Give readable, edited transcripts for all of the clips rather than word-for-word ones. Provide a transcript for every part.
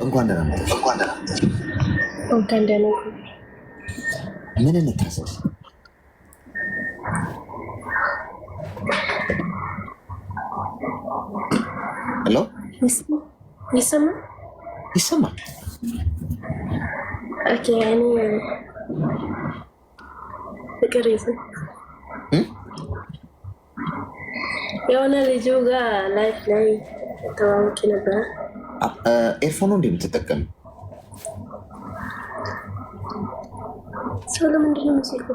እንኳን ደህና መጣሽ። እንኳን ደህና ምን እንታዘዝ? ሄሎ፣ ይሰማል? ይሰማል? ኦኬ። እኔ ፍቅር ይዘን የሆነ ልጁ ጋር ላይፍ ላይ ተዋውቂ ነበረ። ኤርፎኑ እንደ የምትጠቀም ሰው ለምንድን ነው ሙዚቃ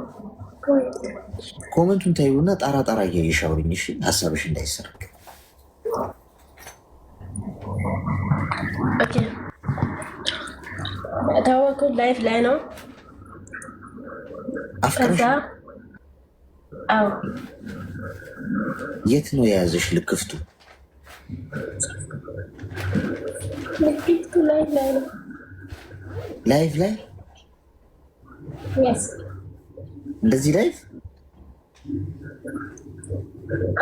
ኮመንቱን ታዩና ጣራ ጣራ እያየሽ አውሪኝ። እሺ፣ ሀሳብሽ እንዳይሰረቅ። ኦኬ። ታወቁት ላይፍ ላይ ነው። አፍቅረሽ? ከዛ አዎ። የት ነው የያዘሽ ልክፍቱ? ልክፍቱ ላይፍ ላይ ነው። ላይፍ ላይ የስ እንደዚህ ላይፍ?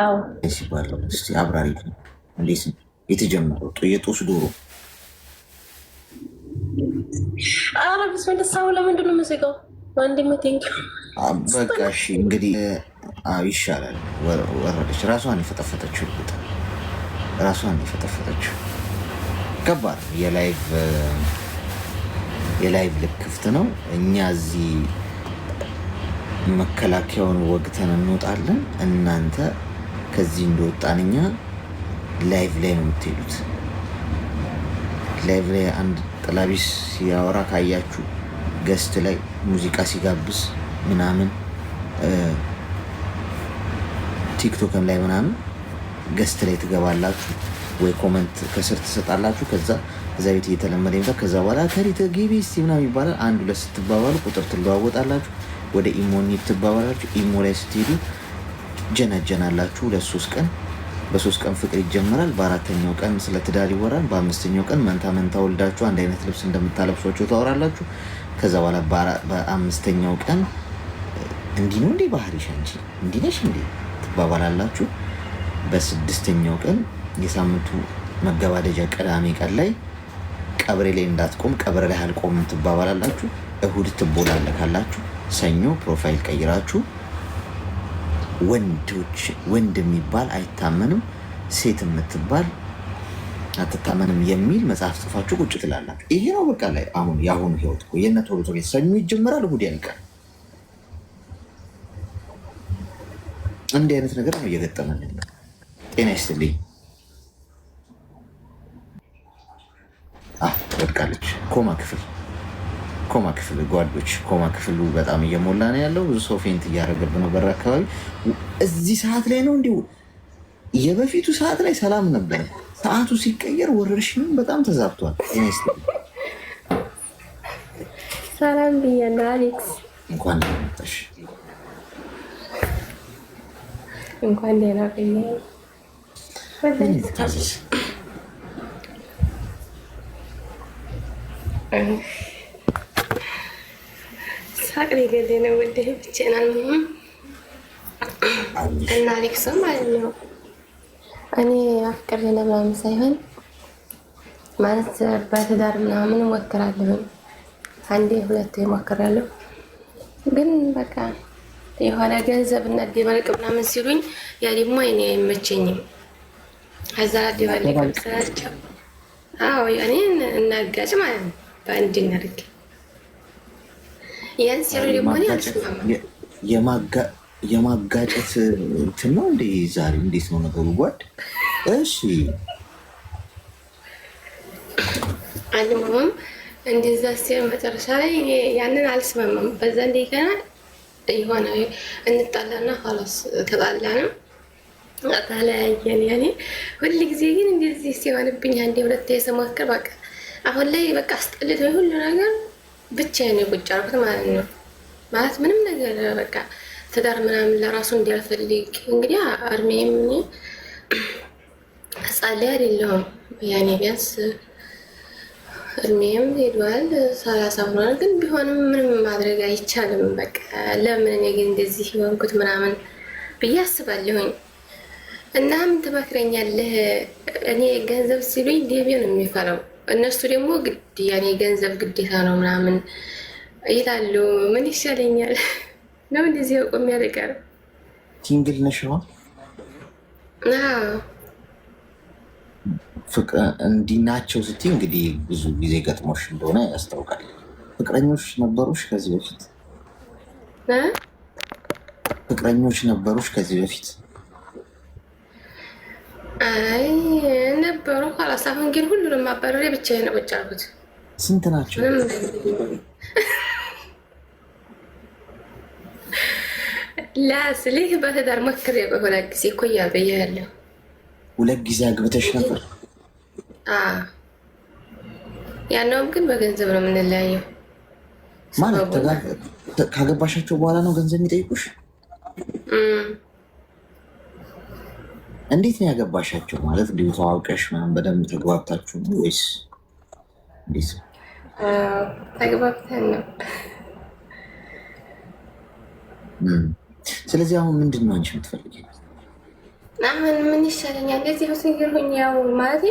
አዎ። ሲባለው እስቲ አብራሪ። እንዴት ነው የተጀመረው? የጦስ ዶሮ አረብስ ወንደሳው ለምንድን ነው የምስቀው? ወንድም ቴንኪ። በቃ እሺ እንግዲህ ይሻላል። ወረደች። ራሷን የፈጠፈጠችው ራሷን የፈጠፈጠችው ከባድ የላይቭ ልክፍት ነው። እኛ እዚህ መከላከያውን ወግተን እንወጣለን። እናንተ ከዚህ እንደወጣን እኛ ላይቭ ላይ ነው የምትሄዱት። ላይቭ ላይ አንድ ጥላቢስ ሲያወራ ካያችሁ፣ ገስት ላይ ሙዚቃ ሲጋብዝ ምናምን፣ ቲክቶክም ላይ ምናምን ገስት ላይ ትገባላችሁ ወይ ኮመንት ከስር ትሰጣላችሁ። ከዛ እዛ ቤት እየተለመደ ይመጣል። ከዛ በኋላ ከሪተ ጊቢ ሲ ምናምን ይባላል። አንድ ሁለት ስትባባሉ ቁጥር ትለዋወጣላችሁ። ወደ ኢሞ እንሂድ ትባባላችሁ። ኢሞ ላይ ስትሄዱ ጀናጀናላችሁ 2-3 ቀን። በ3 ቀን ፍቅር ይጀመራል። በ4ኛው ቀን ስለ ትዳር ይወራል። በ5ኛው ቀን መንታ ወልዳችሁ አንድ አይነት ልብስ እንደምታለብሷቸው ታወራላችሁ። ከዛ በኋላ በ5ኛው ቀን እንዲህ ነው እንዴ ባህሪሽ፣ አንቺ እንዲህ ነሽ እንዴ ትባባላላችሁ። በ6ኛው ቀን የሳምንቱ መገባደጃ ቅዳሜ ቀን ላይ ቀብሬ ላይ እንዳትቆም ቀብሬ ላይ አልቆምም ትባባላላችሁ። እሁድ ትቦላለካላችሁ። ሰኞ ፕሮፋይል ቀይራችሁ ወንድ የሚባል አይታመንም፣ ሴት የምትባል አትታመንም የሚል መጽሐፍ ጽፋችሁ ቁጭ ትላላችሁ። ይሄ ነው በቃ ላይ አሁን የአሁኑ ህይወት እኮ የእነ ቶሎ ቶሎ ሰኞ ይጀምራል፣ እሁድ ያልቃል። እንዲህ አይነት ነገር ነው እየገጠመን። ጤና ይስጥልኝ። ወድቃለች። ኮማ ክፍል ጓዶች፣ ኮማ ክፍሉ በጣም እየሞላ ነው ያለው። ብዙ ሰው ፌንት እያደረገብን ነው። በር አካባቢ እዚህ ሰዓት ላይ ነው እንዲሁ። የበፊቱ ሰዓት ላይ ሰላም ነበረ። ሰዓቱ ሲቀየር ወረርሽኙ በጣም ተዛብቷል። ጤና ይስጥልኝ። ሰላም ብያለሁ አሌክስ። እንኳን ደህና መጣሽ። እንኳን ደህና ቆየህ። ታዘዝ። ሳቅ ሊገል ነው። ወደ ብቻናል እና አሌክስ ማለት ነው። እኔ አፍቅሬ ለምናምን ሳይሆን ማለት በትዳር ምናምን እሞክራለሁ። አንዴ ሁለቴ እሞክራለሁ። ግን በቃ የሆነ ገንዘብ እና ደባልቅ ምናምን ሲሉኝ ያ ደግሞ እኔ አይመቸኝም። ከዛ ደባልቅ ስላቸው አዎ ያኔ እናጋጭ ማለት ነው። በአንድ እናድርግ ያን ሲሉ ደግሞ እኔ አልስማማም። የማጋጨት እንትን ነው እንደ ዛሬ እንዴት ነው ነገሩ ጓድ? እሺ አልማም እንደዛ ሲል መጨረሻ ላይ ያንን አልስማማም። በዛ እንደገና የሆነ እንጣላና ኋላስ ተጣላና ተለያየን። ያኔ ሁሉ ጊዜ ግን እንደዚህ ሲሆንብኝ አንዴ ሁለቴ ስሞክር በቃ አሁን ላይ በቃ አስጠልቶኝ ሁሉ ነገር ብቻዬን ቁጭ አልኩት ማለት ነው። ማለት ምንም ነገር በቃ ትዳር ምናምን ለራሱ እንዲያልፈልግ እንግዲህ እድሜም ህፃን ላይ አይደለሁም። ያኔ ቢያንስ እድሜም ሄዷል 30 ሆኗል። ግን ቢሆንም ምንም ማድረግ አይቻልም። በቃ ለምን እኔ ግን እንደዚህ ሆንኩት ምናምን ብዬ አስባለሁኝ። እና ምን ትመክረኛለህ? እኔ ገንዘብ ሲሉኝ ዴቤ ነው የሚፈላው። እነሱ ደግሞ ግድ ያኔ ገንዘብ ግዴታ ነው ምናምን ይላሉ። ምን ይሻለኛል ነው እንደዚህ ቆም ያለ ቀር ሲንግል ነሽዋ ፍቅር እንዲህ ናቸው ስትይ እንግዲህ ብዙ ጊዜ ገጥሞሽ እንደሆነ ያስታውቃል። ፍቅረኞች ነበሩሽ ከዚህ በፊት? ፍቅረኞች ነበሩሽ ከዚህ በፊት? አይ ነበሩ። ኋላስ አሁን ግን ሁሉንም አባረሬ ብቻዬን ነው ቁጭ አልኩት። ስንት ናቸው? ላስልህ በትዳር ሞክሬ በሁለት ጊዜ እኮ እያበያለሁ። ሁለት ጊዜ አግብተሽ ነበር? ያነውም ግን በገንዘብ ነው የምንለያየው። ማለት ካገባሻቸው በኋላ ነው ገንዘብ የሚጠይቁሽ? እንዴት ነው ያገባሻቸው? ማለት እንዲሁ ተዋውቀሽ ምናምን በደንብ ተግባብታችሁ ነው ወይስ እንዴት? ተግባብተን ነው። ስለዚህ አሁን ምንድን ነው አንቺ የምትፈልጊው? አሁን ምን ይሻለኛል? እንደዚህ ሲንግል ሆኜ ያው ማለት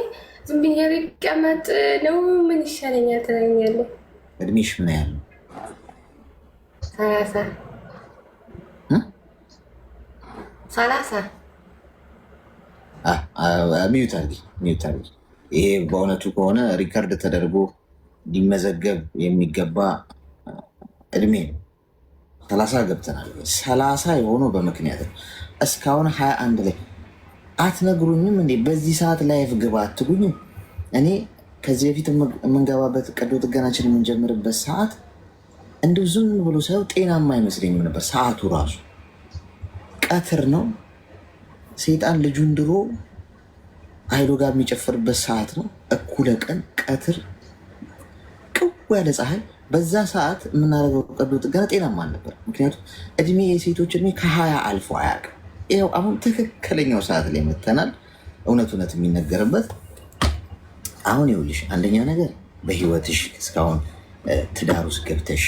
ዝም ብዬ ልቀመጥ ነው? ምን ይሻለኛል ትለኛለህ? እድሜሽ ምን ያህል ነው? 30 ሚዩት አድርጊ። ይሄ በእውነቱ ከሆነ ሪከርድ ተደርጎ ሊመዘገብ የሚገባ እድሜ ነው። 30 ገብተናል። 30 የሆነው በምክንያት ነው። እስካሁን 21 ላይ አትነግሩኝም እንዴ? በዚህ ሰዓት ላይፍ ግባ አትሉኝም? እኔ ከዚህ በፊት የምንገባበት ቀዶ ጥገናችን የምንጀምርበት ሰዓት እንዲሁ ዝም ብሎ ሳይው ጤናማ አይመስለኝም ነበር። ሰዓቱ ራሱ ቀትር ነው። ሴጣን ልጁን ድሮ አይሎ ጋር የሚጨፍርበት ሰዓት ነው። እኩለ ቀን ቀትር ቅው ያለ ፀሐይ። በዛ ሰዓት የምናደርገው ቀዶ ጥገና ጤናማ አልነበር። ምክንያቱም እድሜ የሴቶች እድሜ ከ20 አልፎ አያውቅም። ይኸው አሁን ትክክለኛው ሰዓት ላይ መተናል። እውነት የሚነገርበት አሁን ይኸውልሽ፣ አንደኛ ነገር በህይወትሽ እስካሁን ትዳር ውስጥ ገብተሽ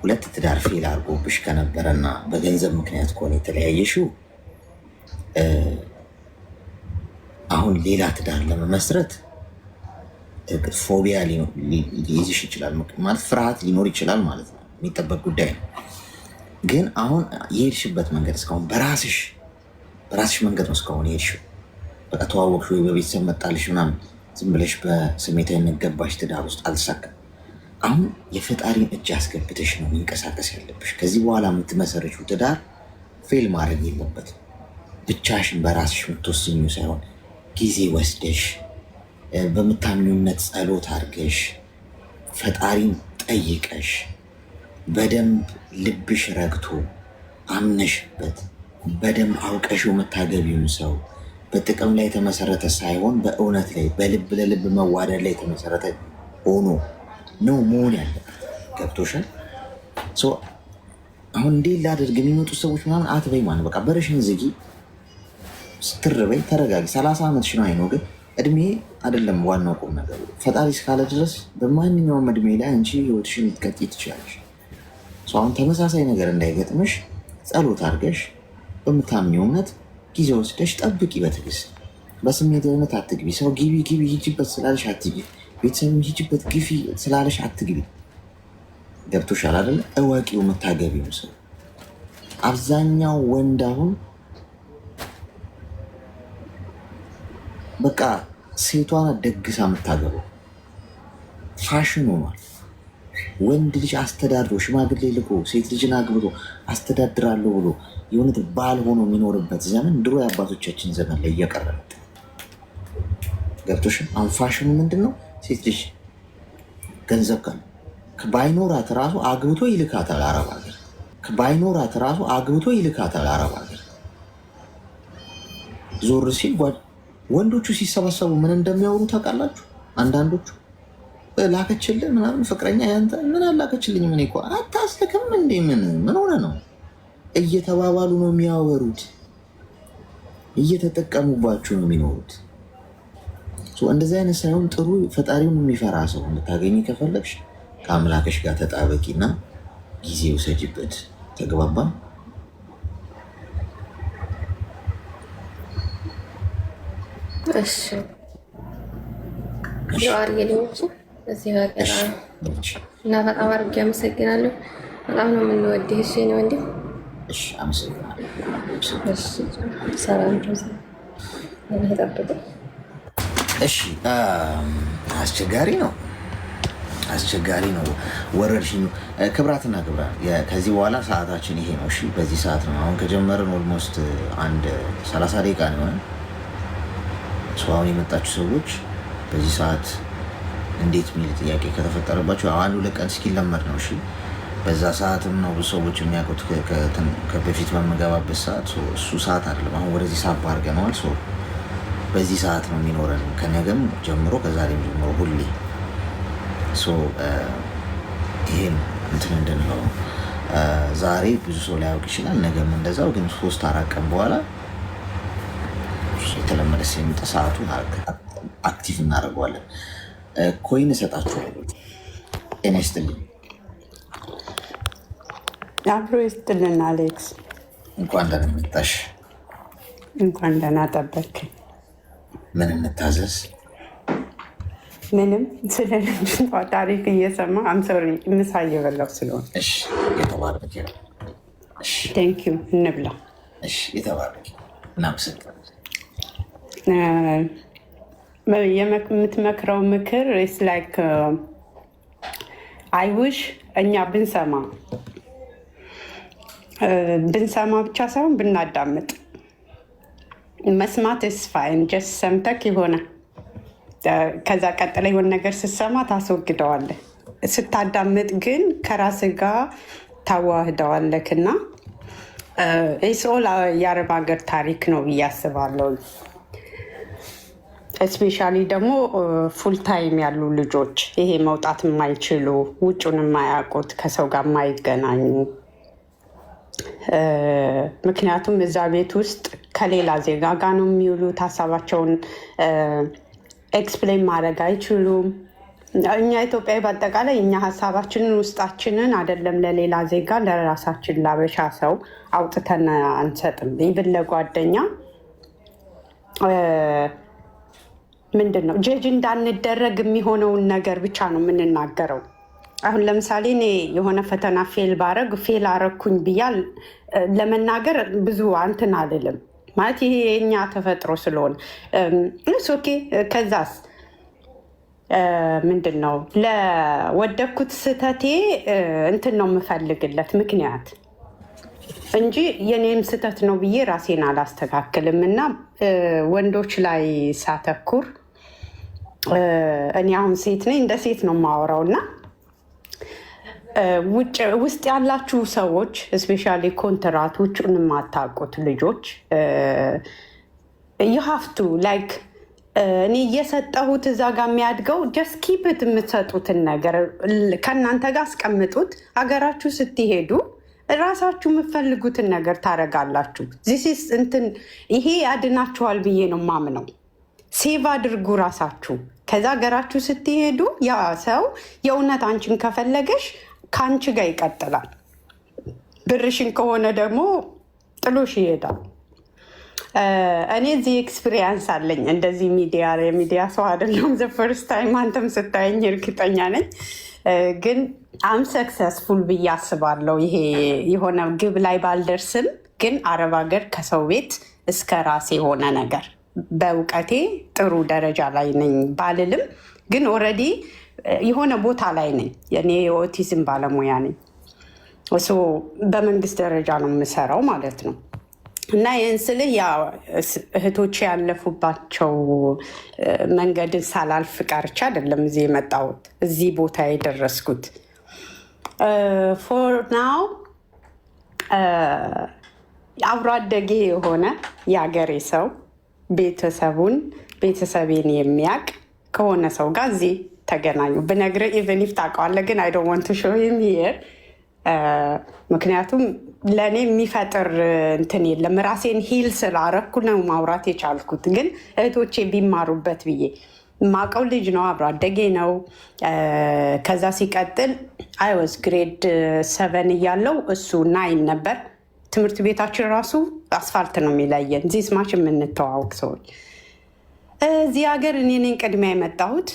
2 ትዳር ፌል አድርጎብሽ ከነበረና በገንዘብ ምክንያት ከሆነ የተለያየሽው አሁን ሌላ ትዳር ለመመስረት ፎቢያ ሊይዝሽ ይችላል። ማለት ፍርሃት ሊኖር ይችላል ማለት ነው። የሚጠበቅ ጉዳይ ነው። ግን አሁን የሄድሽበት መንገድ እስካሁን በራስሽ መንገድ ነው እስካሁን የሄድሽው። በቃ ተዋወቅሽ ወይ በቤተሰብ መጣልሽ ምናምን ዝም ብለሽ በስሜታዊነት ገባሽ ትዳር ውስጥ አልተሳካም። አሁን የፈጣሪን እጅ አስገብተሽ ነው መንቀሳቀስ ያለብሽ። ከዚህ በኋላ የምትመሰርችው ትዳር ፌል ማድረግ የለበትም። ብቻሽን በራስሽ የምትወስኙ ሳይሆን ጊዜ ወስደሽ በምታምኙነት ጸሎት አድርገሽ ፈጣሪን ጠይቀሽ በደንብ ልብሽ ረግቶ አምነሽበት በደንብ አውቀሽው የምታገቢውን ሰው በጥቅም ላይ የተመሰረተ ሳይሆን በእውነት ላይ በልብ ለልብ መዋደድ ላይ የተመሰረተ ሆኖ ነው መሆን ያለበት። ገብቶሻል? አሁን እንዴት ላደርግ የሚመጡ ሰዎች ምናምን አትበይ። ማለት በቃ በረሽን ዝጊ፣ ስትርበይ ተረጋጊ። 30 ዓመትሽ ነው አይነው፣ ግን እድሜ አይደለም ዋናው ቁም ነገሩ። ፈጣሪ እስካለ ድረስ በማንኛውም እድሜ ላይ አንቺ ህይወትሽን ልትቀጥይ ትችላለሽ። አሁን ተመሳሳይ ነገር እንዳይገጥምሽ ጸሎት አድርገሽ በምታምኚው እምነት ጊዜ ወስደሽ ጠብቂ በትዕግስት። በስሜታዊነት አትግቢ። ሰው ግቢ ሂጂበት ስላለሽ አትግቢ። ቤተሰብ ሂጂበት ግፊ ስላለሽ አትግቢ። ገብቶሻል አይደለ? እወቂው የምታገቢው ሰው። አብዛኛው ወንድ አሁን በቃ ሴቷን ደግሳ የምታገባው ፋሽን ሆኗል። ወንድ ልጅ አስተዳድሮ ሽማግሌ ልኮ ሴት ልጅን አግብቶ አስተዳድራለሁ ብሎ የሆነ ባል ሆኖ የሚኖርበት ዘመን ድሮ የአባቶቻችን ዘመን ላይ እየቀረ መጣ። ገብቶሽ? አሁን ፋሽኑ ምንድን ነው? ሴት ልጅ ገንዘብ ካለ ባይኖራት ራሱ አግብቶ ይልካታል አረብ ሀገር። ባይኖራት ራሱ አግብቶ ይልካታል አረብ ሀገር። ዞር ሲል ወንዶቹ ሲሰበሰቡ ምን እንደሚያወሩ ታውቃላችሁ? አንዳንዶቹ ላከችልህ ምናምን ፍቅረኛ ያንተ ምን አላከችልኝ? ምን እኮ አታስልክም እንዴ? ምን ሆነ ነው እየተባባሉ ነው የሚያወሩት። እየተጠቀሙባችሁ ነው የሚኖሩት። እንደዚህ አይነት ሳይሆን ጥሩ ፈጣሪውን የሚፈራ ሰው እንድታገኝ ከፈለግሽ ከአምላክሽ ጋር ተጣበቂና ጊዜ ውሰጅበት። ተግባባን? እሺ ዱዓ አድርጌልኝ እዚህ ሀገር እና በጣም አድርጌ አመሰግናለሁ። በጣም ነው የምንወድህ። እሺ እኔ ወንድም እሺ፣ አመሰግናለሁ። ሰላም ተጠብቅ። እሺ፣ አስቸጋሪ ነው ወረርሽኙ። ክብራትና ክብራ ከዚህ በኋላ ሰዓታችን ይሄ ነው። እሺ፣ በዚህ ሰዓት ነው አሁን ከጀመርን ኦልሞስት አንድ 30 ደቂቃ ነው የሆነን። አሁን የመጣችሁ ሰዎች በዚህ ሰዓት እንዴት የሚል ጥያቄ ከተፈጠረባቸው አንድ ሁለት ቀን እስኪለመድ ነው። እሺ፣ በዛ ሰዓትም ነው ብዙ ሰዎች የሚያውቁት በፊት በምገባበት ሰዓት እሱ ሰዓት አይደለም። አሁን ወደዚህ ሳባ አድርገነዋል። በዚህ ሰዓት ነው የሚኖረን ከነገም ጀምሮ ከዛሬም ጀምሮ ሁሌ ይሄን እንትን እንድንለው ዛሬ ብዙ ሰው ላያውቅ ይችላል። ነገም እንደዛው፣ ግን 3-4 ቀን በኋላ የተለመደ የሚጠ ሰዓቱን አክቲቭ እናደርገዋለን። ኮይን እሰጣችኋለሁ። ጤና ይስጥልኝ። አብሮ ይስጥልን። አሌክስ እንኳን ደህና መጣሽ። እንኳን ደህና ጠበቅኝ። ምን እንታዘዝ? ምንም ስለ ልጅቷ ታሪክ እየሰማ አምሶሪ ምሳ እየበላሁ ስለሆነ የተባረክ ቴንክ ዩ። እንብላ። የተባረክ እናመሰግናለን። የምትመክረው ምክር ስ ላይክ አይውሽ እኛ ብንሰማ ብቻ ሳይሆን ብናዳምጥ። መስማት ስ ፋይን ጀስት ሰምተክ የሆነ ከዛ ቀጥላ የሆነ ነገር ስትሰማ ታስወግደዋለህ። ስታዳምጥ ግን ከራስህ ጋር ታዋህደዋለክ እና ሶል የአረብ ሀገር ታሪክ ነው ብዬ አስባለሁ። እስፔሻሊ ደግሞ ፉል ታይም ያሉ ልጆች ይሄ መውጣት የማይችሉ ውጩን የማያውቁት ከሰው ጋር የማይገናኙ ምክንያቱም እዛ ቤት ውስጥ ከሌላ ዜጋ ጋር ነው የሚውሉት። ሀሳባቸውን ኤክስፕሌን ማድረግ አይችሉም። እኛ ኢትዮጵያዊ በአጠቃላይ እኛ ሀሳባችንን ውስጣችንን አይደለም ለሌላ ዜጋ ለራሳችን ላበሻ ሰው አውጥተን አንሰጥም። ይብን ለጓደኛ ምንድን ነው ጀጅ እንዳንደረግ የሚሆነውን ነገር ብቻ ነው የምንናገረው። አሁን ለምሳሌ እኔ የሆነ ፈተና ፌል ባረግ ፌል አረኩኝ ብያል ለመናገር ብዙ አንትን አልልም። ማለት ይሄ የኛ ተፈጥሮ ስለሆነ ኦኬ። ከዛስ ምንድን ነው ለወደኩት ስህተቴ እንትን ነው የምፈልግለት ምክንያት እንጂ የኔም ስህተት ነው ብዬ ራሴን አላስተካክልም። እና ወንዶች ላይ ሳተኩር እኔ አሁን ሴት ነኝ፣ እንደ ሴት ነው የማወራው እና ውስጥ ያላችሁ ሰዎች እስፔሻሊ ኮንትራት ውጭን የማታውቁት ልጆች ዩሃፍቱ ላይክ እኔ እየሰጠሁት እዛ ጋር የሚያድገው ጀስት ኪፕት የምትሰጡትን ነገር ከእናንተ ጋር አስቀምጡት። ሀገራችሁ ስትሄዱ ራሳችሁ የምትፈልጉትን ነገር ታደርጋላችሁ። ዚስ እንትን ይሄ ያድናችኋል ብዬ ነው ማምነው። ሴቭ አድርጉ ራሳችሁ። ከዛ ሀገራችሁ ስትሄዱ ያ ሰው የእውነት አንቺን ከፈለገሽ ከአንቺ ጋር ይቀጥላል። ብርሽን ከሆነ ደግሞ ጥሎሽ ይሄዳል። እኔ እዚህ ኤክስፒሪየንስ አለኝ። እንደዚህ የሚዲያ ሰው አይደለሁም። ዘ ፈርስት ታይም አንተም ስታየኝ እርግጠኛ ነኝ። ግን አም ሰክሰስፉል ብዬ አስባለሁ። ይሄ የሆነ ግብ ላይ ባልደርስም ግን አረብ ሀገር ከሰው ቤት እስከ ራሴ የሆነ ነገር በእውቀቴ ጥሩ ደረጃ ላይ ነኝ ባልልም ግን ኦልሬዲ የሆነ ቦታ ላይ ነኝ። እኔ የኦቲዝም ባለሙያ ነኝ። በመንግስት ደረጃ ነው የምሰራው ማለት ነው። እና ይህን ስልህ እህቶቼ ያለፉባቸው መንገድን ሳላልፍ ቀርቼ አይደለም እዚህ የመጣሁት እዚህ ቦታ የደረስኩት። ፎር ናው አብሮ አደጌ የሆነ የአገሬ ሰው ቤተሰቤን የሚያውቅ ከሆነ ሰው ጋር እዚህ ተገናኙ። ብነግርህ ኢቨን ኢፍ ታውቀዋለህ፣ ግን አይ ዶንት ዋንት ቱ ሾው ሂም ሂር ምክንያቱም ለእኔ የሚፈጥር እንትን የለም። ራሴን ሂል ስላረኩ ነው ማውራት የቻልኩት። ግን እህቶቼ ቢማሩበት ብዬ ማቀው ልጅ ነው፣ አብሮ አደጌ ነው። ከዛ ሲቀጥል አይወዝ ግሬድ 7 እያለው እሱ 9 ነበር። ትምህርት ቤታችን ራሱ አስፋልት ነው የሚለየን። ዚህ ስማች የምንተዋወቅ ሰዎች። እዚህ ሀገር እኔ ነኝ ቅድሚያ የመጣሁት።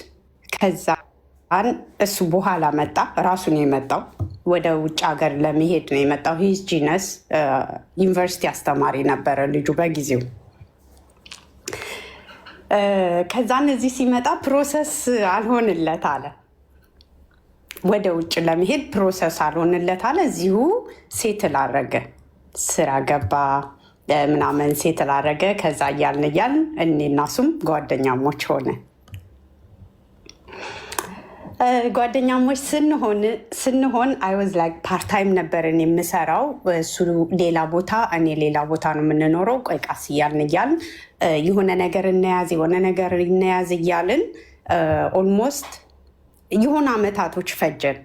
ከዛን እሱ በኋላ መጣ። ራሱን የመጣው ወደ ውጭ ሀገር ለመሄድ ነው የመጣው። ሂዝ ጂነስ ዩኒቨርሲቲ አስተማሪ ነበረ ልጁ በጊዜው። ከዛን እዚህ ሲመጣ ፕሮሰስ አልሆንለት አለ። ወደ ውጭ ለመሄድ ፕሮሰስ አልሆንለት አለ። እዚሁ ሴትል አረገ፣ ስራ ገባ ምናምን ሴትል አረገ። ከዛ እያልን እኔና እሱም ጓደኛሞች ሆነ። ጓደኛሞች ስንሆን አይ ዋዝ ላይክ ፓርታይም ነበርን የምሰራው። እሱ ሌላ ቦታ እኔ ሌላ ቦታ ነው የምንኖረው። ቆይ ቃስ እያልን የሆነ ነገር እናያዝ እያልን ኦልሞስት የሆነ አመታቶች ፈጀን።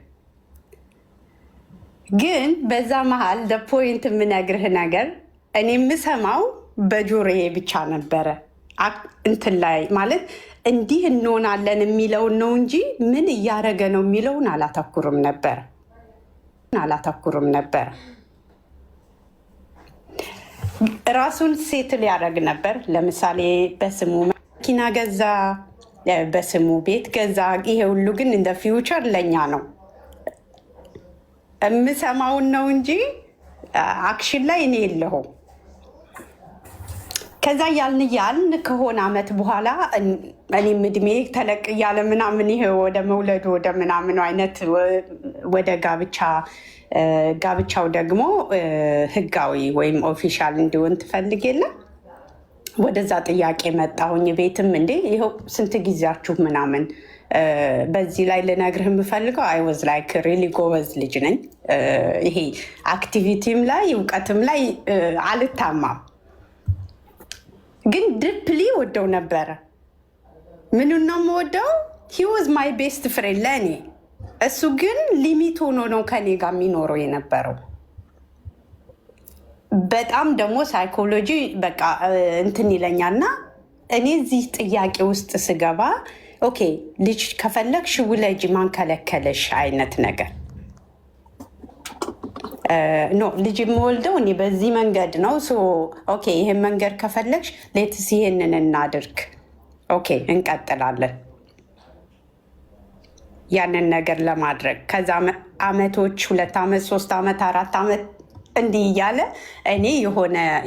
ግን በዛ መሀል ፖይንት የምነግርህ ነገር እኔ የምሰማው በጆሮዬ ብቻ ነበረ። እንትን ላይ ማለት እንዲህ እንሆናለን የሚለውን ነው እንጂ ምን እያደረገ ነው የሚለውን አላተኩርም ነበር። ራሱን ሴትል ያደረግ ነበር። ለምሳሌ በስሙ መኪና ገዛ፣ በስሙ ቤት ገዛ። ይሄ ሁሉ ግን እንደ ፊውቸር ለኛ ነው የምሰማውን ነው እንጂ አክሽን ላይ እኔ የለሁም። ከዛ ያልን ከሆነ አመት በኋላ እኔም እድሜ ተለቅ እያለ ምናምን ይሄ ወደ መውለዱ ወደ ምናምኑ አይነት ወደ ጋብቻው ደግሞ ህጋዊ ወይም ኦፊሻል እንዲሆን ትፈልግ የለ ወደዛ ጥያቄ መጣሁኝ። ቤትም እንዴ ይኸው ስንት ጊዜያችሁ ምናምን። በዚህ ላይ ልነግርህ የምፈልገው አይ ዋዝ ላይክ ሪሊ ጎበዝ ልጅ ነኝ። ይሄ አክቲቪቲም ላይ እውቀትም ላይ አልታማም። ግን ድፕሊ ወደው ነበረ። ምኑን ነው የምወደው? ሂ ዋዝ ማይ ቤስት ፍሬንድ ለእኔ። እሱ ግን ሊሚት ሆኖ ነው ከኔ ጋር የሚኖረው የነበረው። በጣም ደግሞ ሳይኮሎጂ በቃ እንትን ይለኛልና እኔ እዚህ ጥያቄ ውስጥ ስገባ ኦኬ ልጅ ከፈለግሽ ውለጂ ማን ከለከለሽ አይነት ነገር ኖ ልጅ የምወልደው እኔ በዚህ መንገድ ነው። ኦኬ ይህን መንገድ ከፈለግሽ ሌትስ ይሄንን እናድርግ። ኦኬ እንቀጥላለን ያንን ነገር ለማድረግ። ከዛ አመቶች 2 ዓመት 3 ዓመት 4 ዓመት እንዲህ እያለ እኔ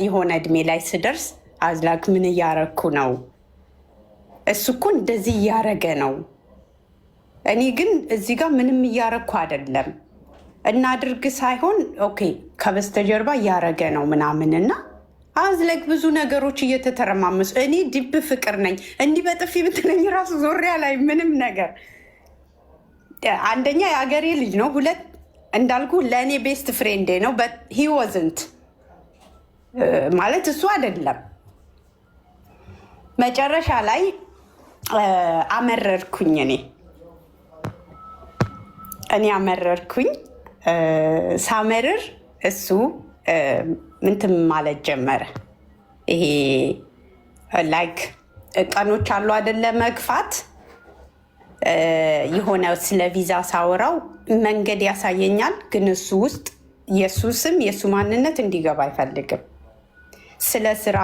የሆነ እድሜ ላይ ስደርስ አዝላክ ምን እያረኩ ነው? እሱ እኮ እንደዚህ እያረገ ነው። እኔ ግን እዚህ ጋር ምንም እያረኩ አይደለም። እናድርግ ሳይሆን ኦኬ ከበስተጀርባ እያረገ ነው ምናምንና አዝለክ ብዙ ነገሮች እየተተረማመሱ እኔ ዲብ ፍቅር ነኝ። እንዲህ በጥፊ ብትለኝ ራሱ ዞሪያ ላይ ምንም ነገር አንደኛ የአገሬ ልጅ ነው፣ ሁለት እንዳልኩ ለእኔ ቤስት ፍሬንዴ ነው። ሂ ወዝንት ማለት እሱ አይደለም። መጨረሻ ላይ አመረርኩኝ። እኔ አመረርኩኝ። ሳመርር እሱ ምንትን ማለት ጀመረ። ይሄ ላይክ ቀኖች አሉ አይደለ? መግፋት የሆነ ስለ ቪዛ ሳወራው መንገድ ያሳየኛል፣ ግን እሱ ውስጥ የእሱ ስም የእሱ ማንነት እንዲገባ አይፈልግም። ስለ ስራ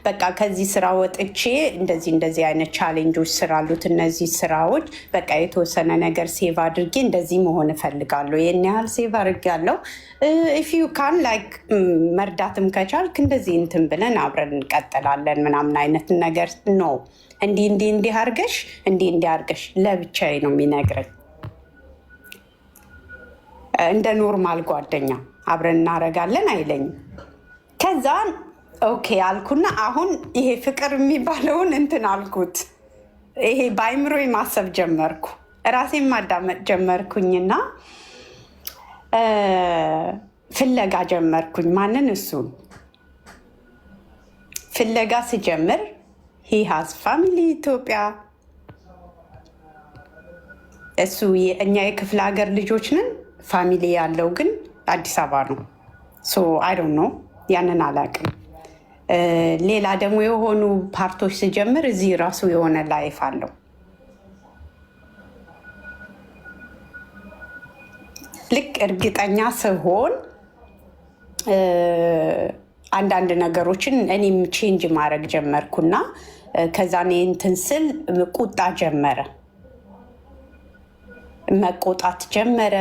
በቃ ከዚህ ስራ ወጥቼ እንደዚህ አይነት ቻሌንጆች ስላሉት እነዚህ ስራዎች በቃ የተወሰነ ነገር ሴቭ አድርጌ እንደዚህ መሆን እፈልጋለሁ። ይህን ያህል ሴቭ አድርጌያለሁ። ኢፍ ዩ ካን ላይክ መርዳትም ከቻልክ እንደዚህ እንትን ብለን አብረን እንቀጥላለን ምናምን አይነት ነገር ነው። እንዲህ አድርገሽ አድርገሽ ለብቻዬ ነው የሚነግረኝ። እንደ ኖርማል ጓደኛ አብረን እናደርጋለን አይለኝም። ከዛ ኦኬ አልኩና አሁን ይሄ ፍቅር የሚባለውን እንትን አልኩት። ይሄ በአይምሮ ማሰብ ጀመርኩ፣ ራሴን ማዳመጥ ጀመርኩኝና ፍለጋ ጀመርኩኝ። ማንን? እሱን ፍለጋ ስጀምር ሂ ሃዝ ፋሚሊ ኢትዮጵያ። እሱ እኛ የክፍለ ሀገር ልጆች ነን። ፋሚሊ ያለው ግን አዲስ አበባ ነው። አይ ዶንት ኖ ያንን አላውቅም። ሌላ ደግሞ የሆኑ ፓርቶች ስጀምር እዚህ ራሱ የሆነ ላይፍ አለው። ልክ እርግጠኛ ስሆን አንዳንድ ነገሮችን እኔም ቼንጅ ማድረግ ጀመርኩና ከዛ እኔ እንትን ስል ቁጣ ጀመረ። መቆጣት ጀመረ።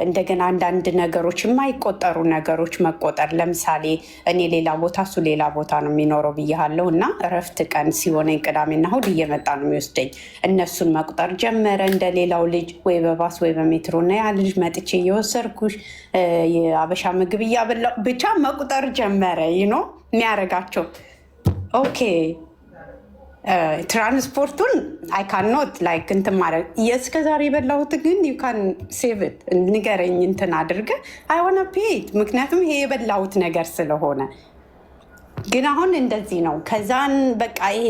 እንደገና አንዳንድ ነገሮች የማይቆጠሩ ነገሮች መቆጠር፣ ለምሳሌ እኔ ሌላ ቦታ እሱ ሌላ ቦታ ነው የሚኖረው ብያለሁ እና እረፍት ቀን ሲሆነኝ ቅዳሜና እሑድ እየመጣ ነው የሚወስደኝ። እነሱን መቁጠር ጀመረ እንደ ሌላው ልጅ ወይ በባስ ወይ በሜትሮ እና ያ ልጅ መጥቼ እየወሰድኩሽ የአበሻ ምግብ እያበላሁ ብቻ መቁጠር ጀመረ የሚያደርጋቸው። ኦኬ ትራንስፖርቱን አይ ካኖት ላይክ እንትን ማድረግ እስከ ዛሬ የበላሁት ግን ዩካን ሴቭት ንገረኝ እንትን አድርገ አይሆነ ፔት ምክንያቱም ይሄ የበላሁት ነገር ስለሆነ። ግን አሁን እንደዚህ ነው። ከዛን በቃ ይሄ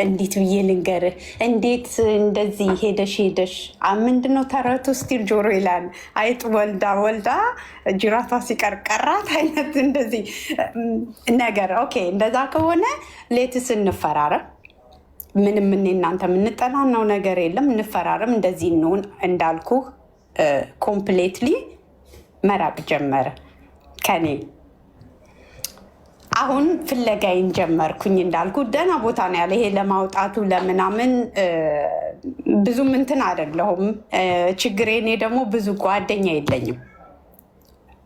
እንዴት ብዬ ልንገርህ፣ እንዴት እንደዚህ ሄደሽ ምንድነው ተረቱ ስቲል ጆሮ ይላል አይጥ ወልዳ ጅራቷ ሲቀርቀራት አይነት እንደዚህ ነገር። ኦኬ እንደዛ ከሆነ ሌትስ እንፈራረም። ምንም ምን እናንተ የምንጠናናው ነገር የለም። እንፈራረም፣ እንደዚህ እንሆን እንዳልኩ ኮምፕሌትሊ መራቅ ጀመረ ከኔ። አሁን ፍለጋይን ጀመርኩኝ እንዳልኩ ደህና ቦታ ነው ያለ። ይሄ ለማውጣቱ ለምናምን ብዙም እንትን አይደለሁም። ችግሬ እኔ ደግሞ ብዙ ጓደኛ የለኝም።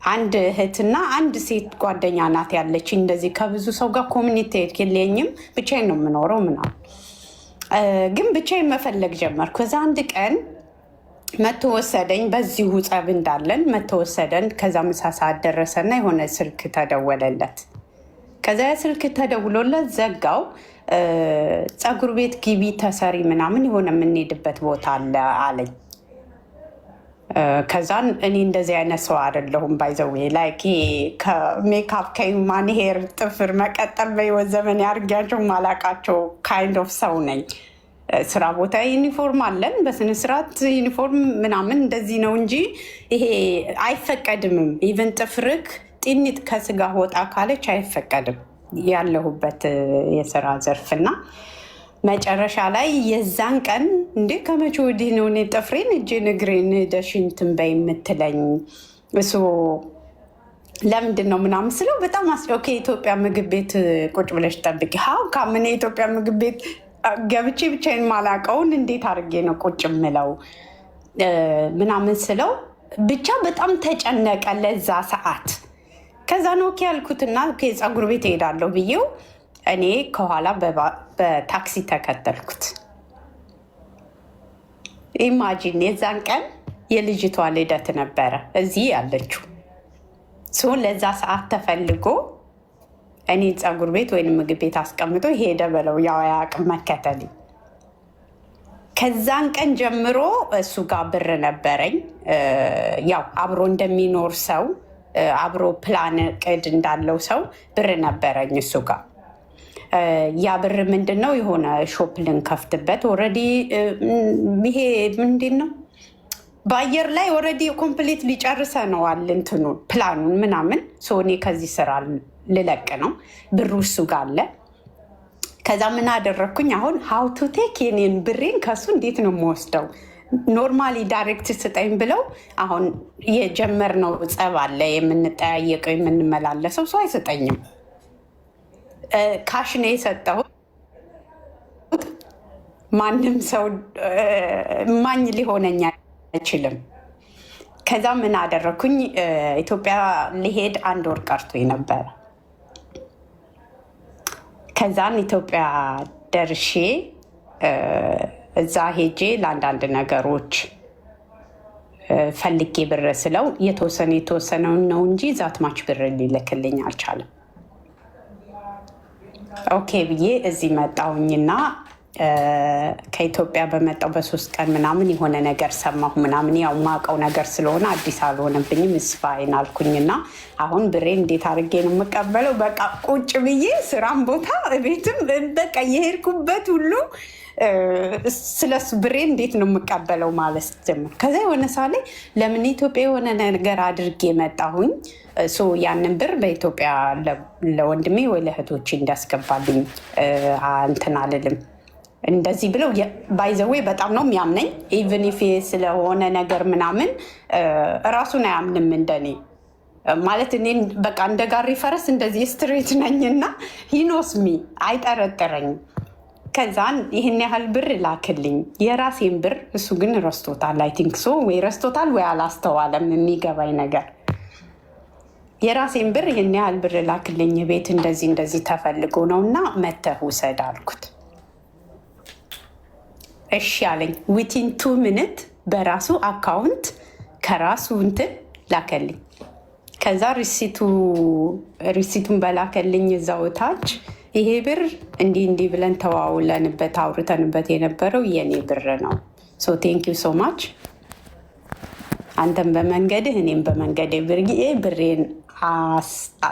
አንድ እህትና አንድ ሴት ጓደኛ ናት ያለች። እንደዚህ ከብዙ ሰው ጋር ኮሚኒኬት የለኝም። ብቻዬን ነው የምኖረው ምናምን። ግን ብቻዬን መፈለግ ጀመርኩ። ከዛ አንድ ቀን መቶ ወሰደኝ። በዚሁ ጸብ እንዳለን መቶ ወሰደን። ከዛ ምሳ ሰዓት ደረሰና የሆነ ስልክ ተደወለለት። ከዛ ስልክ ተደውሎለት ዘጋው። ፀጉር ቤት ግቢ ተሰሪ ምናምን የሆነ የምንሄድበት ቦታ አለ አለኝ። ከዛን እኔ እንደዚህ አይነት ሰው አይደለሁም። ባይዘዌ ላይክ ከሜካፕ ከዩማን ሄር ጥፍር መቀጠል በህይወት ዘመን ያርጊያቸው ማላቃቸው ካይንድ ኦፍ ሰው ነኝ። ስራ ቦታ ዩኒፎርም አለን፣ በስነስርዓት ዩኒፎርም ምናምን እንደዚህ ነው እንጂ ይሄ አይፈቀድምም። ኢቨን ጥፍርክ ጢኒት ከስጋ ወጣ ካለች አይፈቀድም ያለሁበት የስራ ዘርፍና መጨረሻ ላይ የዛን ቀን እንዴ ከመቼ ወዲህ ነው እኔ ጥፍሬን እጄን እግሬን ደሽንትን በይ የምትለኝ? እሱ ለምንድን ነው ምናምን ስለው በጣም ኢትዮጵያ ምግብ ቤት ቁጭ ብለሽ ጠብቂ። ሀው ካምን የኢትዮጵያ ምግብ ቤት ገብቼ ብቻዬን ማላቀውን እንዴት አድርጌ ነው ቁጭ ምለው ምናምን ስለው ብቻ በጣም ተጨነቀ ለዛ ሰዓት። ከዛ ነው ያልኩትና ፀጉር ቤት እሄዳለሁ ብዬው እኔ ከኋላ በታክሲ ተከተልኩት። ኢማጂን የዛን ቀን የልጅቷ ልደት ነበረ እዚህ ያለችው ሲሆን ለዛ ሰዓት ተፈልጎ እኔ ፀጉር ቤት ወይም ምግብ ቤት አስቀምጦ ሄደ በለው ያው አቅም መከተል። ከዛን ቀን ጀምሮ እሱ ጋር ብር ነበረኝ። ያው አብሮ እንደሚኖር ሰው አብሮ ፕላን ቅድ እንዳለው ሰው ብር ነበረኝ እሱ ጋር። ያ ብር ምንድን ነው የሆነ ሾፕ ልንከፍትበት ኦልሬዲ ይሄ ምንድን ነው በአየር ላይ ኦልሬዲ ኮምፕሊት ሊጨርሰነዋል እንትኑን ፕላኑን ምናምን። እኔ ከዚህ ስራ ልለቅ ነው፣ ብሩ እሱ ጋር አለ። ከዛ ምን አደረግኩኝ አሁን ሀው ቱ ቴክ የኔን ብሬን ከሱ እንዴት ነው የምወስደው? ኖርማሊ ዳይሬክት ስጠኝ ብለው አሁን የጀመርነው ጸብ አለ፣ የምንጠያየቀው የምንመላለሰው ሰው አይሰጠኝም። ካሽ ነው የሰጠሁት። ማንም ሰው ማኝ ሊሆነኝ አይችልም። ከዛ ምን አደረግኩኝ ኢትዮጵያ ሊሄድ 1 ወር ቀርቶኝ ነበረ። ከዛን ኢትዮጵያ ደርሼ እዛ ሄጄ ለአንዳንድ ነገሮች ፈልጌ ብር ስለው የተወሰነውን ነው እንጂ ዛትማች ብር ሊልክልኝ አልቻለም። ኦኬ ብዬ እዚህ መጣሁኝና ከኢትዮጵያ በመጣው በ3 ቀን ምናምን የሆነ ነገር ሰማሁ ምናምን። ያው ማውቀው ነገር ስለሆነ አዲስ አልሆነብኝም። ስፋይን አልኩኝና አሁን ብሬ እንዴት አድርጌ ነው የምቀበለው? በቃ ቁጭ ብዬ ስራም ቦታ ቤትም በቃ የሄድኩበት ሁሉ ስለሱ ብሬ እንዴት ነው የምቀበለው ማለት ጀመር። ከዛ የሆነ ሳሌ ለምን ኢትዮጵያ የሆነ ነገር አድርጌ መጣሁኝ። ያንን ብር በኢትዮጵያ ለወንድሜ ወይ ለእህቶቼ እንዳስገባልኝ እንትን አልልም። እንደዚህ ብለው ባይዘዌ በጣም ነው የሚያምነኝ። ኢቨን ኢፍ ስለሆነ ነገር ምናምን እራሱን አያምንም እንደኔ ማለት። እኔ በቃ እንደ ጋሪ ፈረስ እንደዚህ ስትሬት ነኝና ሂኖስሚ አይጠረጥረኝም። ከዛን ይህን ያህል ብር ላክልኝ፣ የራሴን ብር። እሱ ግን ረስቶታል። አይ ቲንክ ሶ ወይ ረስቶታል ወይ አላስተዋለም። የሚገባኝ ነገር የራሴን ብር ይህን ያህል ብር ላክልኝ፣ ቤት እንደዚህ እንደዚህ ተፈልጎ ነው እና መተህ ውሰድ አልኩት። እሺ አለኝ። ዊቲን 2 ሚኒት በራሱ አካውንት ከራሱ እንትን ላከልኝ። ከዛ ሪሲቱን በላከልኝ እዛው ታች ይሄ ብር እንዲህ እንዲህ ብለን ተዋውለንበት አውርተንበት የነበረው የኔ ብር ነው። ሶ ቴንክ ዩ ሶ ማች። አንተም በመንገድህ እኔም በመንገዴ ብሬን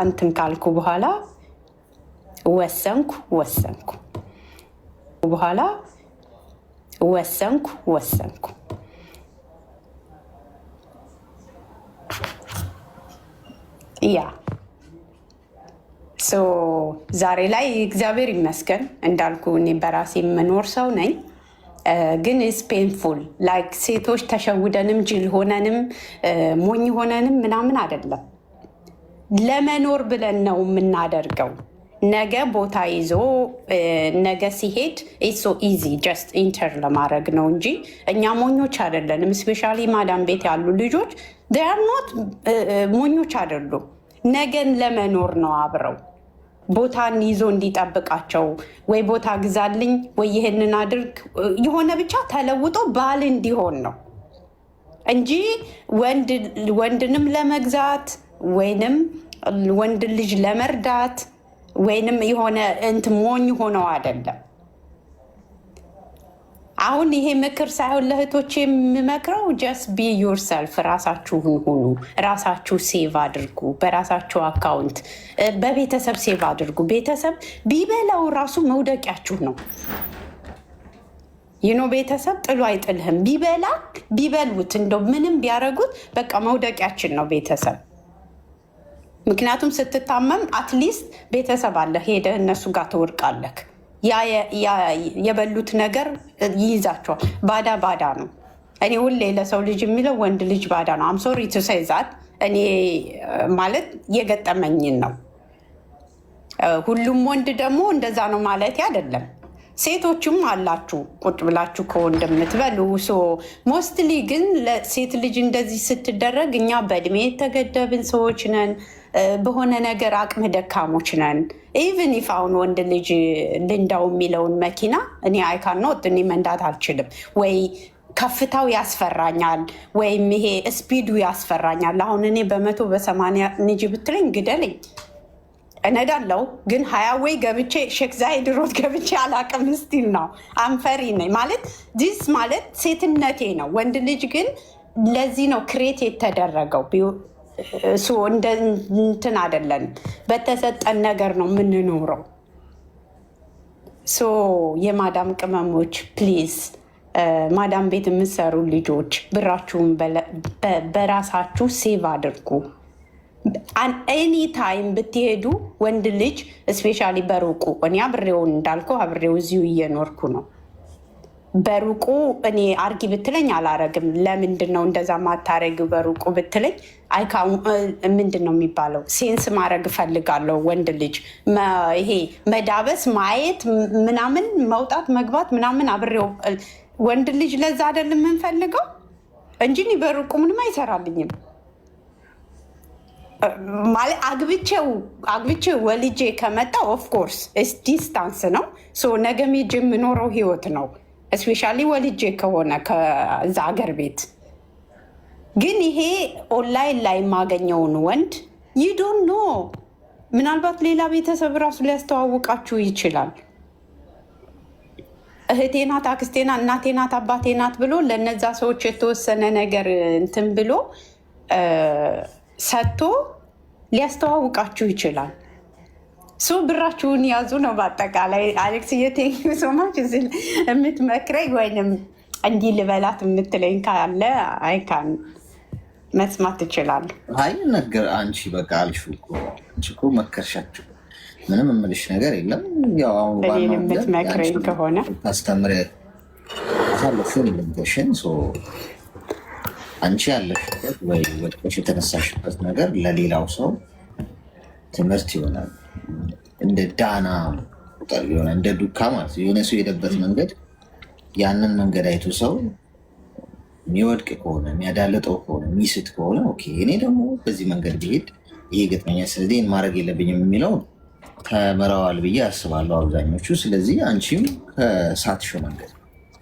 እንትን ካልኩ በኋላ ወሰንኩ። ያ ዛሬ ላይ እግዚአብሔር ይመስገን እንዳልኩ እኔ በራሴ የምኖር ሰው ነኝ። ግን ኢስ ፔንፉል ላይክ ሴቶች ተሸውደንም ጅል ሆነንም ሞኝ ሆነንም ምናምን አይደለም። ለመኖር ብለን ነው የምናደርገው። ነገ ቦታ ይዞ ነገ ሲሄድ ሶ ኢዚ ጀስት ኢንተር ለማድረግ ነው እንጂ እኛ ሞኞች አይደለንም። ስፔሻሊ ማዳም ቤት ያሉ ልጆች ኖት ሞኞች አይደሉም። ነገን ለመኖር ነው አብረው ቦታን ይዞ እንዲጠብቃቸው ወይ ቦታ ግዛልኝ ወይ ይህንን አድርግ የሆነ ብቻ ተለውጦ ባል እንዲሆን ነው እንጂ ወንድንም ለመግዛት ወይንም ወንድ ልጅ ለመርዳት ወይንም የሆነ እንትን ሞኝ ሆነው አይደለም። አሁን ይሄ ምክር ሳይሆን ለእህቶች የምመክረው ጀስት ቢ ዮርሰልፍ፣ ራሳችሁን ሁኑ፣ ራሳችሁ ሴቭ አድርጉ፣ በራሳችሁ አካውንት በቤተሰብ ሴቭ አድርጉ። ቤተሰብ ቢበላው ራሱ መውደቂያችሁ ነው። ቤተሰብ ጥሎ አይጥልህም። ቢበሉት እንደው ምንም ቢያደርጉት በቃ መውደቂያችን ነው ቤተሰብ። ምክንያቱም ስትታመም አትሊስት ቤተሰብ አለ፣ ሄደህ እነሱ ጋር ትወድቃለህ። የበሉት ነገር ይይዛቸዋል። ባዳ ነው። እኔ ሁሌ ለሰው ልጅ የሚለው ወንድ ልጅ ባዳ ነው። አም ሶሪ ቱ ሴይ ዛት። እኔ ማለት የገጠመኝን ነው። ሁሉም ወንድ ደግሞ እንደዛ ነው ማለት አይደለም። ሴቶችም አላችሁ ቁጭ ብላችሁ ከወንድ የምትበሉ። ሞስትሊ ግን ለሴት ልጅ እንደዚህ ስትደረግ እኛ በእድሜ የተገደብን ሰዎች ነን። በሆነ ነገር አቅመ ደካሞች ነን። ኢቨን ኢፍ አሁን ወንድ ልጅ ልንዳው የሚለውን መኪና እኔ አይካኖት እኔ መንዳት አልችልም። ወይ ከፍታው ያስፈራኛል፣ ወይም ይሄ ስፒዱ ያስፈራኛል። አሁን እኔ በ180 ንጂ ብትለኝ ግደለኝ እነዳለው። ግን 20 ወይ ገብቼ ሼክ ዛይድ ሮድ ገብቼ አላቅም። ስቲል ነው አንፈሪ ነኝ ማለት ዲስ ማለት ሴትነቴ ነው። ወንድ ልጅ ግን ለዚህ ነው ክሬት የተደረገው። እንደ እንትን አይደለን፣ በተሰጠን ነገር ነው የምንኖረው። የማዳም ቅመሞች ፕሊዝ፣ ማዳም ቤት የምትሰሩ ልጆች ብራችሁን በራሳችሁ ሴቭ አድርጉ። ኤኒ ታይም ብትሄዱ ወንድ ልጅ እስፔሻሊ በሩቁ እኔ አብሬውን እንዳልከው አብሬው እዚሁ እየኖርኩ ነው። በሩቁ እኔ አርጊ ብትለኝ አላረግም። ለምንድን ነው እንደዛ ማታረግ? በሩቁ ብትለኝ ምንድን ነው የሚባለው? ሴንስ ማድረግ እፈልጋለሁ። ወንድ ልጅ ይሄ መዳበስ፣ ማየት ምናምን፣ መውጣት መግባት ምናምን አብሬው ወንድ ልጅ ለዛ አይደለም የምንፈልገው እንጂ በሩቁ ምንም አይሰራልኝም። ማለት አግብቼው ወልጄ ከመጣ ኦፍኮርስ ዲስታንስ ነው። ነገ ሜጅ የምኖረው ህይወት ነው። እስፔሻሊ ወልጄ ከሆነ ከዛ ሀገር ቤት። ግን ይሄ ኦንላይን ላይ የማገኘውን ወንድ ይዶን ኖ ምናልባት ሌላ ቤተሰብ ራሱ ሊያስተዋውቃችሁ ይችላል። እህቴ ናት፣ አክስቴ ናት፣ እናቴ ናት፣ አባቴ ናት ብሎ ለነዛ ሰዎች የተወሰነ ነገር እንትን ብሎ ሰጥቶ ሊያስተዋውቃችሁ ይችላል። ብራችሁን ያዙ ነው በአጠቃላይ። አሌክስ የቴንኪ ሶማች የምትመክረኝ ወይም እንዲህ ልበላት የምትለኝ ካለ አይካን መስማት ትችላለህ። አይ ነገር አንቺ በቃ አልሽው እኮ መከርሻችሁ። ምንም የምልሽ ነገር የለም። ያው አሁን የምትመክረኝ ከሆነ አስተምረ ታለፈን ልንገሽን አንቺ ያለሽበት ወይ ወጥሽ የተነሳሽበት ነገር ለሌላው ሰው ትምህርት ይሆናል። እንደ ዳና ቁጠር የሆነ እንደ ዱካ ማለት የሆነ ሰው የሄደበት መንገድ ያንን መንገድ አይቶ ሰው የሚወድቅ ከሆነ የሚያዳልጠው ከሆነ የሚስት ከሆነ ኦኬ እኔ ደግሞ በዚህ መንገድ ብሄድ ይሄ ገጥመኛል፣ ስለዚህ ማድረግ የለብኝም የሚለው ተምረዋል ብዬ አስባለሁ አብዛኞቹ። ስለዚህ አንቺም ከሳትሽው መንገድ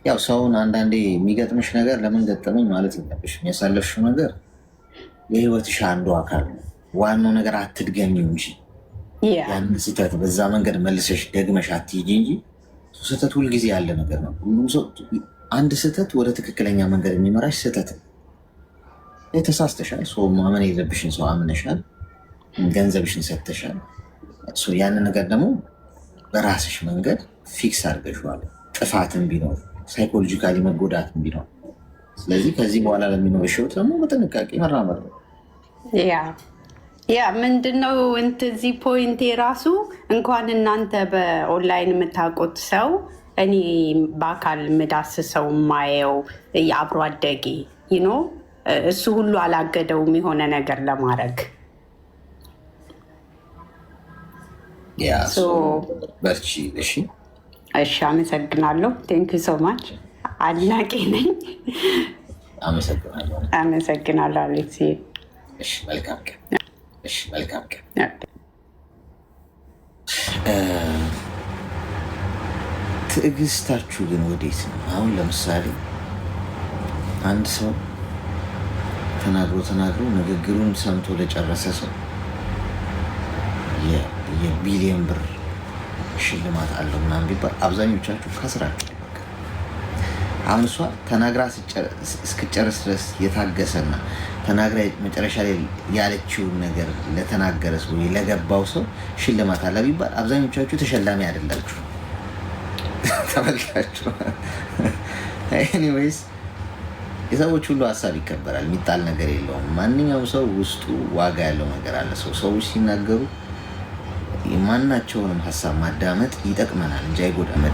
ያው ሰውን አንዳንዴ የሚገጥምሽ ነገር ለምን ገጠመኝ ማለት የለብሽ። የሚያሳለፍሽው ነገር የህይወትሽ አንዱ አካል ነው። ዋናው ነገር አትድገሚው እንጂ ያንን ስህተት በዛ መንገድ መልሰሽ ደግመሽ አትሂጂ እንጂ ስህተት ሁልጊዜ ያለ ነገር ነው። ሁሉም ሰው አንድ ስህተት ወደ ትክክለኛ መንገድ የሚመራሽ ስህተት ነው። ተሳስተሻል፣ ሰው ማመን የለብሽን ሰው አምነሻል፣ ገንዘብሽን ሰጥተሻል። ያንን ነገር ደግሞ በራስሽ መንገድ ፊክስ አድርገሽዋል። ጥፋትም ቢኖር ሳይኮሎጂካሊ መጎዳትም ቢኖር፣ ስለዚህ ከዚህ በኋላ ለሚኖርሽ ህይወት ደግሞ በጥንቃቄ መራመድ ነው። ያ ምንድነው እዚህ ፖይንት የራሱ እንኳን እናንተ በኦንላይን የምታውቁት ሰው እኔ በአካል የምዳስሰው ማየው የአብሮ አደጌ እሱ ሁሉ አላገደውም የሆነ ነገር ለማድረግ። በርቺ። እሺ፣ አመሰግናለሁ። ቴንክ ሶ ማች። አድናቂ ነኝ። አመሰግናለሁ አሌክስ። መልካም ቀን። መልካም ቀን። ትዕግስታችሁ ግን ወዴት ነው? አሁን ለምሳሌ አንድ ሰው ተናግሮ ንግግሩን ሰምቶ ለጨረሰ ሰው የቢሊዮን ብር ሽልማት አለው ምናምን ቢባል አብዛኞቻችሁ ከስራችሁ። አሁን እሷ ተናግራ እስክጨርስ ድረስ የታገሰና ተናግራ መጨረሻ ላይ ያለችውን ነገር ለተናገረ ሰው ለገባው ሰው ሽልማት አለ ቢባል አብዛኞቻችሁ ተሸላሚ አይደላችሁ። ተመልካችሁ። ኤኒዌይስ የሰዎች ሁሉ ሀሳብ ይከበራል፣ የሚጣል ነገር የለውም። ማንኛውም ሰው ውስጡ ዋጋ ያለው ነገር አለ። ሰዎች ሲናገሩ የማናቸውንም ሀሳብ ማዳመጥ ይጠቅመናል እንጂ አይጎዳም።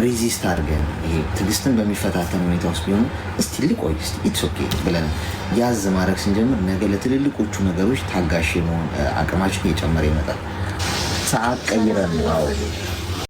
ሬዚስት አድርገን ይሄ ትዕግስትን በሚፈታተን ሁኔታ ውስጥ ቢሆኑ እስቲ ልቆይ ኢትስ ኦኬ ብለን ያዝ ማድረግ ስንጀምር ነገ ለትልልቆቹ ነገሮች ታጋሽ የመሆን አቅማችን እየጨመረ ይመጣል። ሰዓት ቀይረን